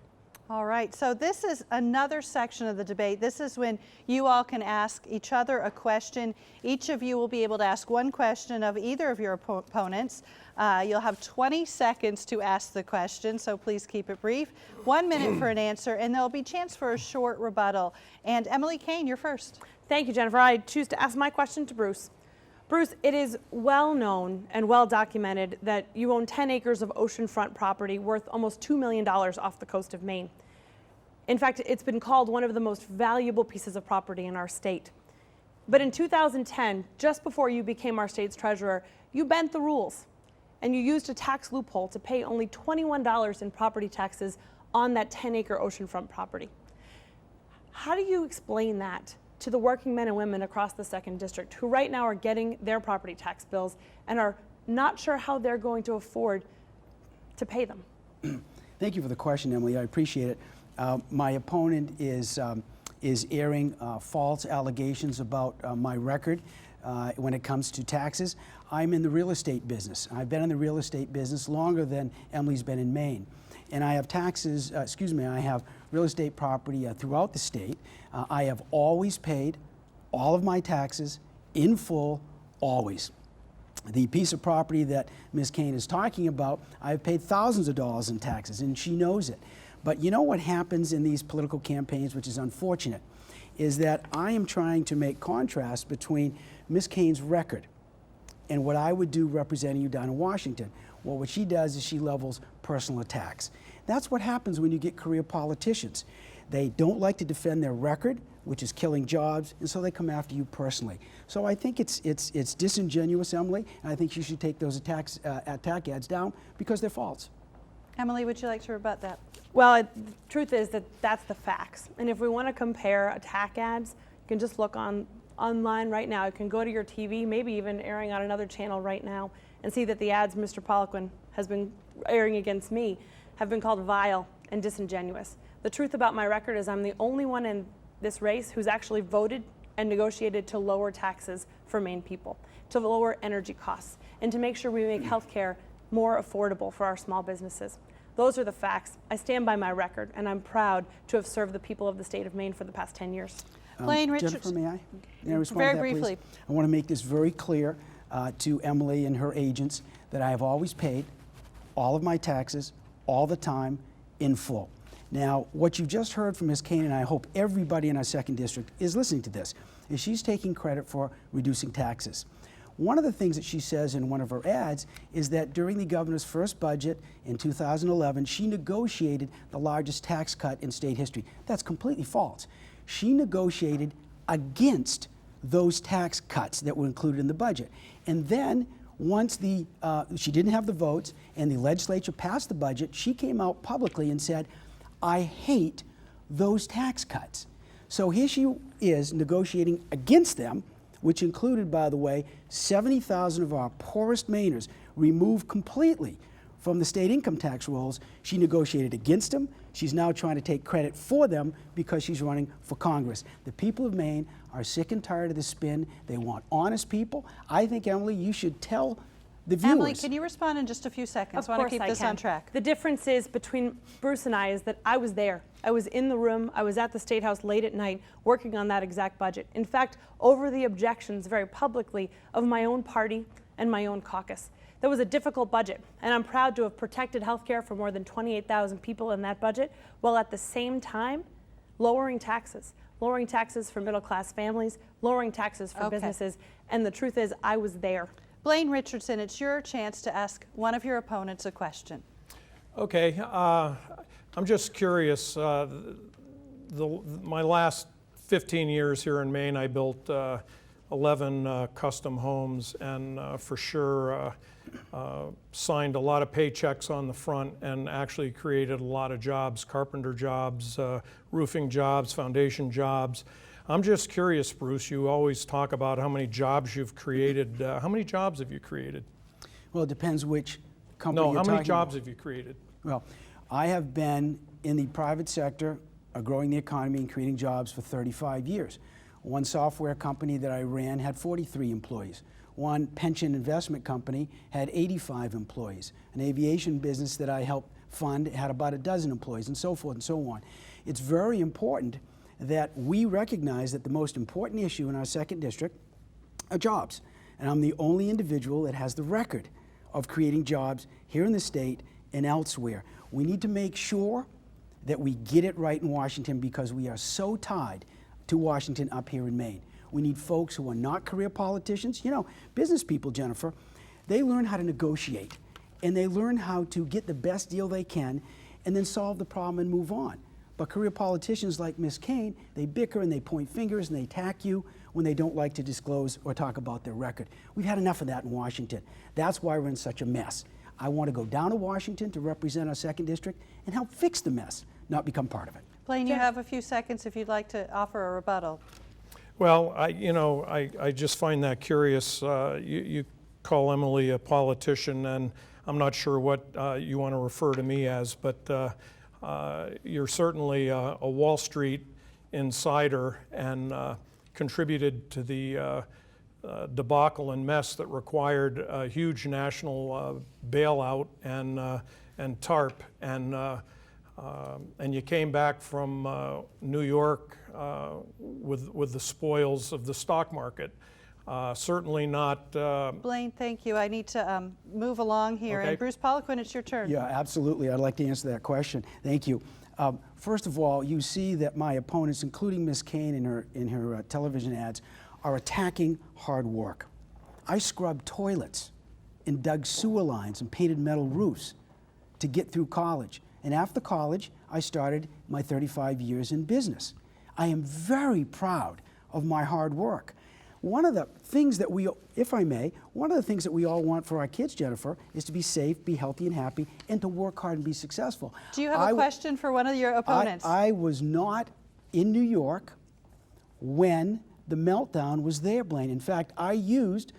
All right, so this is another section of the debate. This is when you all can ask each other a question. Each of you will be able to ask one question of either of your opponents. You'll have 20 seconds to ask the question, so please keep it brief. 1 minute for an answer, and there'll be a chance for a short rebuttal. And Emily Cain, you're first. Thank you, Jennifer. I choose to ask my question to Bruce. Bruce, it is well known and well documented that you own 10 acres of oceanfront property worth almost $2 million off the coast of Maine. In fact, it's been called one of the most valuable pieces of property in our state. But in 2010, just before you became our state's treasurer, you bent the rules and you used a tax loophole to pay only $21 in property taxes on that 10-acre oceanfront property. How do you explain that to the working men and women across the Second District who right now are getting their property tax bills and are not sure how they're going to afford to pay them? Thank you for the question, Emily. I appreciate it. My opponent is airing false allegations about my record when it comes to taxes. I'm in the real estate business. I've been in the real estate business longer than Emily's been in Maine. And I have taxes, I have real estate property throughout the state. I have always paid all of my taxes in full, always. The piece of property that Ms. Cain is talking about, I've paid thousands of dollars in taxes, and she knows it. But you know what happens in these political campaigns, which is unfortunate, is that I am trying to make contrast between Ms. Cain's record and what I would do representing you down in Washington. Well, what she does is she levels personal attacks. That's what happens when you get career politicians. They don't like to defend their record, which is killing jobs, and so they come after you personally. So I think it's disingenuous, Emily, and I think you should take those attack ads down because they're false. Emily, would you like to rebut that? Well, the truth is that that's the facts. And if we want to compare attack ads, you can just look online right now. You can go to your TV, maybe even airing on another channel right now, and see that the ads Mr. Poliquin has been airing against me have been called vile and disingenuous. The truth about my record is I'm the only one in this race who's actually voted and negotiated to lower taxes for Maine people, to lower energy costs, and to make sure we make health care more affordable for our small businesses. Those are the facts. I stand by my record, and I'm proud to have served the people of the state of Maine for the past 10 years. Blaine, Jennifer, may I? May I respond Very to that, briefly. please? I want to make this very clear to Emily and her agents that I have always paid all of my taxes, all the time, in full. Now, what you just heard from Ms. Cain, and I hope everybody in our second district is listening to this, is she's taking credit for reducing taxes. One of the things that she says in one of her ads is that during the governor's first budget in 2011, she negotiated the largest tax cut in state history. That's completely false. She negotiated against those tax cuts that were included in the budget. And then once she didn't have the votes and the legislature passed the budget, she came out publicly and said, I hate those tax cuts. So here she is negotiating against them, which included, by the way, 70,000 of our poorest Mainers removed completely from the state income tax rolls. She negotiated against them. She's now trying to take credit for them because she's running for Congress. The people of Maine are sick and tired of the spin. They want honest people. I think, Emily, you should tell the viewers. Emily, can you respond in just a few seconds? Of I want course to keep I this can. on track. The difference is between Bruce and I is that I was there. I was in the room. I was at the State House late at night working on that exact budget. In fact, over the objections very publicly of my own party and my own caucus. That was a difficult budget, and I'm proud to have protected health care for more than 28,000 people in that budget, while at the same time lowering taxes for middle-class families, lowering taxes for businesses, and the truth is I was there. Blaine Richardson, it's your chance to ask one of your opponents a question. Okay, I'm just curious. My last 15 years here in Maine, I built 11 custom homes, and for sure signed a lot of paychecks on the front and actually created a lot of jobs, carpenter jobs, roofing jobs, foundation jobs. I'm just curious, Bruce, you always talk about how many jobs you've created. How many jobs have you created? Well, it depends which company No, you're how many talking jobs about. have you created? Well, I have been in the private sector, growing the economy and creating jobs for 35 years. One software company that I ran had 43 employees. One pension investment company had 85 employees. An aviation business that I helped fund had about a dozen employees, and so forth and so on. It's very important that we recognize that the most important issue in our second district are jobs. And I'm the only individual that has the record of creating jobs here in the state and elsewhere. We need to make sure that we get it right in Washington, because we are so tied to Washington up here in Maine. We need folks who are not career politicians. You know, business people, Jennifer, they learn how to negotiate, and they learn how to get the best deal they can and then solve the problem and move on. But career politicians like Ms. Cain, they bicker and they point fingers and they attack you when they don't like to disclose or talk about their record. We've had enough of that in Washington. That's why we're in such a mess. I want to go down to Washington to represent our second district and help fix the mess, not become part of it. Blaine, you have a few seconds if you'd like to offer a rebuttal. Well, I just find that curious. You call Emily a politician, and I'm not sure what you want to refer to me as, but you're certainly a Wall Street insider and contributed to the debacle and mess that required a huge national bailout and TARP, and you came back from New York with the spoils of the stock market. Certainly not. Blaine, thank you. I need to move along here. Okay. And Bruce Poliquin, it's your turn. Yeah, absolutely. I'd like to answer that question. Thank you. First of all, you see that my opponents, including Ms. Cain in her television ads, are attacking hard work. I scrubbed toilets and dug sewer lines and painted metal roofs to get through college. And after college, I started my 35 years in business. I am very proud of my hard work. One of the things that we, if I may, one of the things that we all want for our kids, Jennifer, is to be safe, be healthy and happy, and to work hard and be successful. Do you have a question for one of your opponents? I was not in New York when the meltdown was there, Blaine. In fact, I used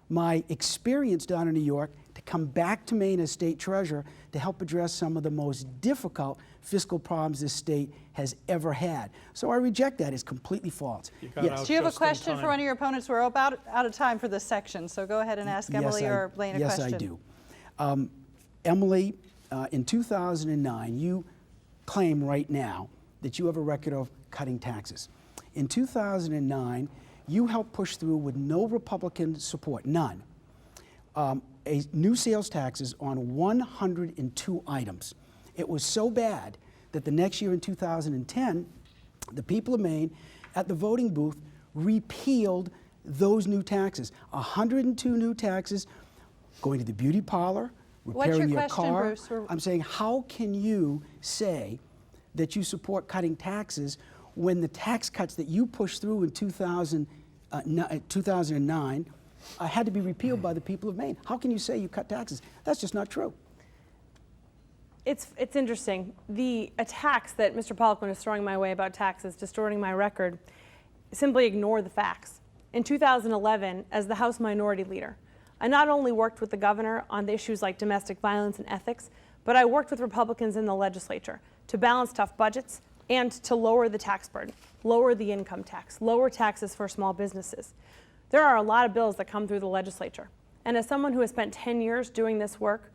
my experience down in New York to come back to Maine as state treasurer to help address some of the most difficult fiscal problems this state has ever had. So I reject that. It's completely false. Yes. Do you have a question for one of your opponents? We're about out of time for this section, so go ahead and ask Emily or Blaine a question. Yes, I do. Emily, in 2009, you claim right now that you have a record of cutting taxes. In 2009, you helped push through with no Republican support, none, new sales taxes on 102 items. It was so bad that the next year in 2010, the people of Maine at the voting booth repealed those new taxes. 102 new taxes, going to the beauty parlor, repairing your car. What's your question, Bruce? I'm saying, how can you say that you support cutting taxes when the tax cuts that you pushed through in 2009 had to be repealed by the people of Maine? How can you say you cut taxes? That's just not true. It's interesting. The attacks that Mr. Poliquin is throwing my way about taxes, distorting my record, simply ignore the facts. In 2011, as the House Minority Leader, I not only worked with the governor on the issues like domestic violence and ethics, but I worked with Republicans in the legislature to balance tough budgets and to lower the tax burden, lower the income tax, lower taxes for small businesses. There are a lot of bills that come through the legislature. And as someone who has spent 10 years doing this work,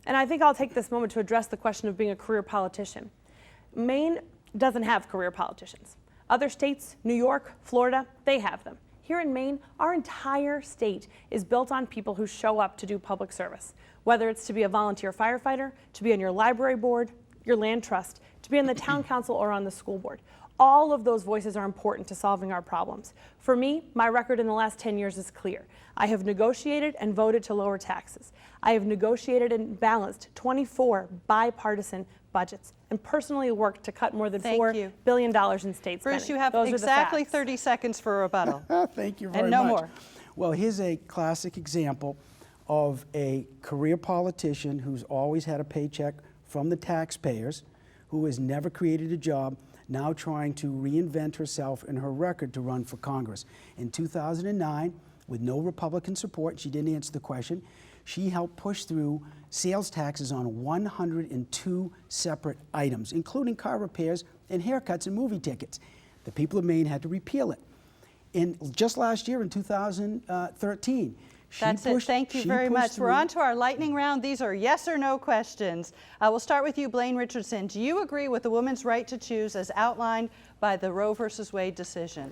and I think I'll take this moment to address the question of being a career politician. Maine doesn't have career politicians. Other states, New York, Florida, they have them. Here in Maine, our entire state is built on people who show up to do public service, whether it's to be a volunteer firefighter, to be on your library board, your land trust, to be on the town council or on the school board. All of those voices are important to solving our problems. For me, my record in the last 10 years is clear. I have negotiated and voted to lower taxes. I have negotiated and balanced 24 bipartisan budgets and personally worked to cut more than Thank $4 you. billion in state spending. Bruce, you have Those are the exactly facts. 30 seconds for rebuttal. Thank you very And no much. more. Well, here's a classic example of a career politician who's always had a paycheck from the taxpayers, who has never created a job, now trying to reinvent herself and her record to run for Congress. In 2009, with no Republican support, she didn't answer the question, she helped push through sales taxes on 102 separate items, including car repairs and haircuts and movie tickets. The people of Maine had to repeal it. Just last year, in 2013, That's it. Thank you very much. We're on to our lightning round. These are yes or no questions. We'll start with you, Blaine Richardson. Do you agree with the woman's right to choose as outlined by the Roe versus Wade decision?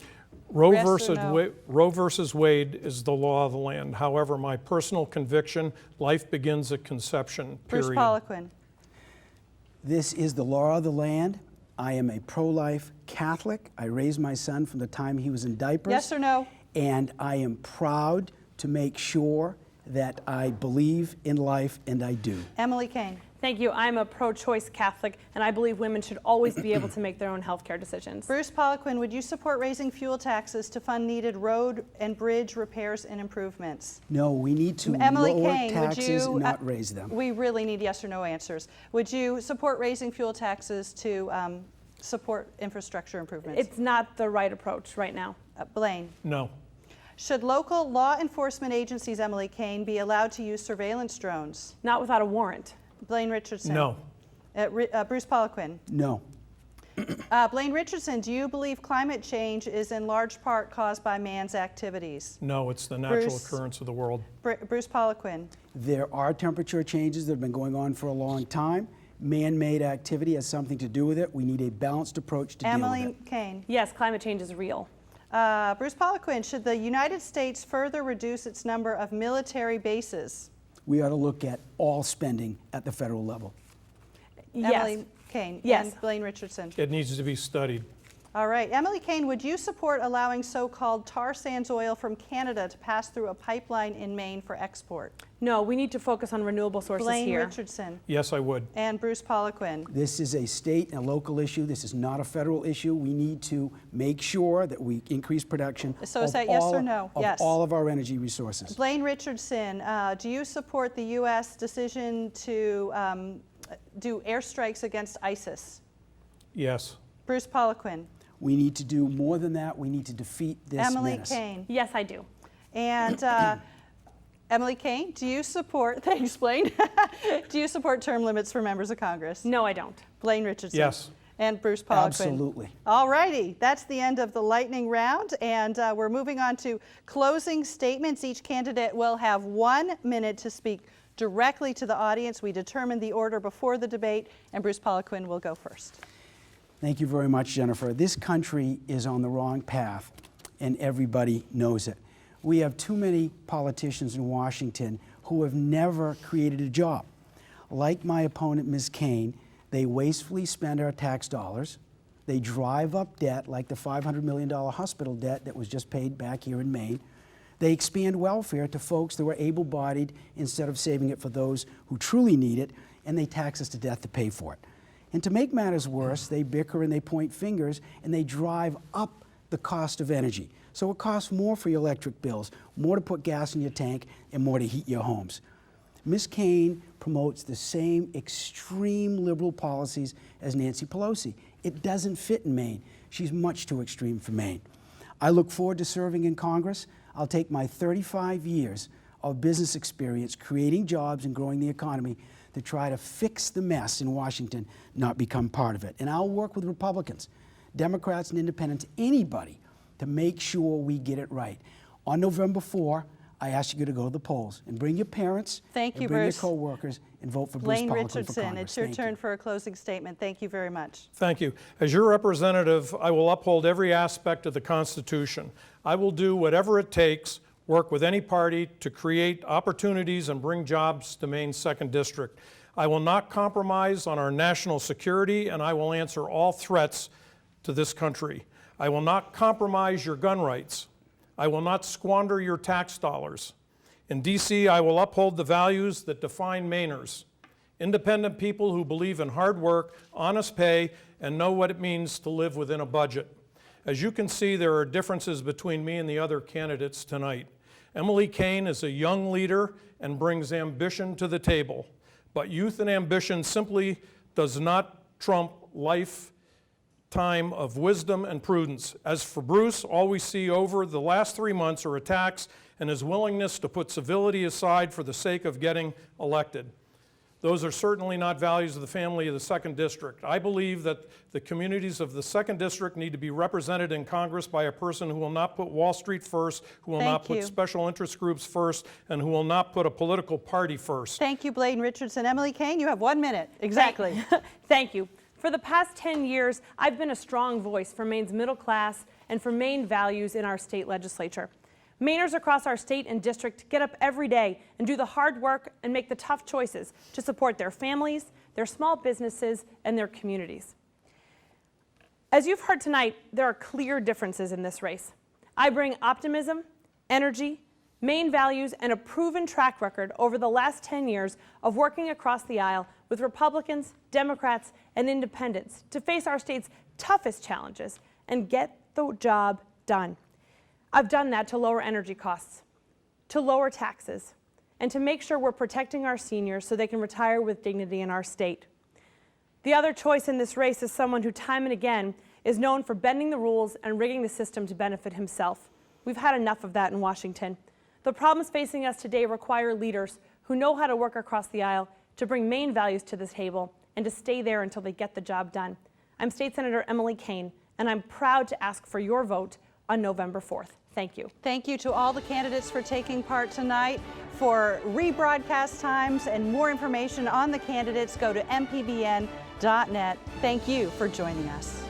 Roe Yes or versus, no? Roe versus Wade is the law of the land. However, my personal conviction, life begins at conception, period. Bruce Poliquin. This is the law of the land. I am a pro-life Catholic. I raised my son from the time he was in diapers. Yes or no? And I am proud to make sure that I believe in life, and I do. Emily Cain. Thank you. I'm a pro-choice Catholic, and I believe women should always be able to make their own health care decisions. Bruce Poliquin, would you support raising fuel taxes to fund needed road and bridge repairs and improvements? No, we need to Emily lower Cain, would taxes you, and not raise them. We really need yes or no answers. Would you support raising fuel taxes to support infrastructure improvements? It's not the right approach right now. Blaine. No. Should local law enforcement agencies, Emily Cain, be allowed to use surveillance drones? Not without a warrant. Blaine Richardson. No. Bruce Poliquin. No. Blaine Richardson, do you believe climate change is in large part caused by man's activities? No, it's the natural Bruce. occurrence of the world. Bruce Poliquin. There are temperature changes that have been going on for a long time. Man-made activity has something to do with it. We need a balanced approach to deal with Emily it. Cain. Yes, climate change is real. Bruce Poliquin, should the United States further reduce its number of military bases? We ought to look at all spending at the federal level. Yes. Emily Cain. Yes. And Blaine Richardson. It needs to be studied. All right. Emily Cain, would you support allowing so-called tar sands oil from Canada to pass through a pipeline in Maine for export? No, we need to focus on renewable sources Blaine here. Richardson. Yes, I would. And Bruce Poliquin. This is a state and local issue. This is not a federal issue. We need to make sure that we increase production So is that yes or no? Yes. of all of our energy resources. Blaine Richardson, do you support the U.S. decision to do airstrikes against ISIS? Yes. Bruce Poliquin. We need to do more than that. We need to defeat this Emily menace. Cain. Yes, I do. And Emily Cain, do you support, thanks Blaine, do you support term limits for members of Congress? No, I don't. Blaine Richardson. Yes. And Bruce Poliquin. Absolutely. All righty, that's the end of the lightning round, and we're moving on to closing statements. Each candidate will have 1 minute to speak directly to the audience. We determined the order before the debate, and Bruce Poliquin will go first. Thank you very much, Jennifer. This country is on the wrong path, and everybody knows it. We have too many politicians in Washington who have never created a job. Like my opponent, Ms. Cain, they wastefully spend our tax dollars. They drive up debt, like the $500 million hospital debt that was just paid back here in Maine. They expand welfare to folks that were able-bodied instead of saving it for those who truly need it, and they tax us to death to pay for it. And to make matters worse, they bicker and they point fingers and they drive up the cost of energy. So it costs more for your electric bills, more to put gas in your tank, and more to heat your homes. Ms. Cain promotes the same extreme liberal policies as Nancy Pelosi. It doesn't fit in Maine. She's much too extreme for Maine. I look forward to serving in Congress. I'll take my 35 years of business experience creating jobs and growing the economy to try to fix the mess in Washington, not become part of it. And I'll work with Republicans, Democrats, and Independents, anybody, to make sure we get it right. On November 4, I ask you to go to the polls and bring your parents, Thank you, and bring Bruce. your co-workers, and vote for Blaine Bruce Poliquin for Richardson, Congress. it's your Thank turn you. for a closing statement. Thank you very much. Thank you. As your representative, I will uphold every aspect of the Constitution. I will do whatever it takes, work with any party to create opportunities and bring jobs to Maine's 2nd District. I will not compromise on our national security, and I will answer all threats to this country. I will not compromise your gun rights. I will not squander your tax dollars. In D.C., I will uphold the values that define Mainers. Independent people who believe in hard work, honest pay, and know what it means to live within a budget. As you can see, there are differences between me and the other candidates tonight. Emily Cain is a young leader and brings ambition to the table. But youth and ambition simply does not trump lifetime of wisdom and prudence. As for Bruce, all we see over the last 3 months are attacks and his willingness to put civility aside for the sake of getting elected. Those are certainly not values of the family of the Second District. I believe that the communities of the Second District need to be represented in Congress by a person who will not put Wall Street first, who will not put special interest groups first, and who will not put a political party first. Thank you, Blaine, Richardson. Emily Cain, you have 1 minute. Exactly. Thank you. For the past 10 years, I've been a strong voice for Maine's middle class and for Maine values in our state legislature. Mainers across our state and district get up every day and do the hard work and make the tough choices to support their families, their small businesses, and their communities. As you've heard tonight, there are clear differences in this race. I bring optimism, energy, Maine values, and a proven track record over the last 10 years of working across the aisle with Republicans, Democrats, and independents to face our state's toughest challenges and get the job done. I've done that to lower energy costs, to lower taxes, and to make sure we're protecting our seniors so they can retire with dignity in our state. The other choice in this race is someone who time and again is known for bending the rules and rigging the system to benefit himself. We've had enough of that in Washington. The problems facing us today require leaders who know how to work across the aisle to bring Maine values to the table and to stay there until they get the job done. I'm State Senator Emily Cain, and I'm proud to ask for your vote on November 4th. Thank you. Thank you to all the candidates for taking part tonight. For rebroadcast times and more information on the candidates, go to mpbn.net. Thank you for joining us.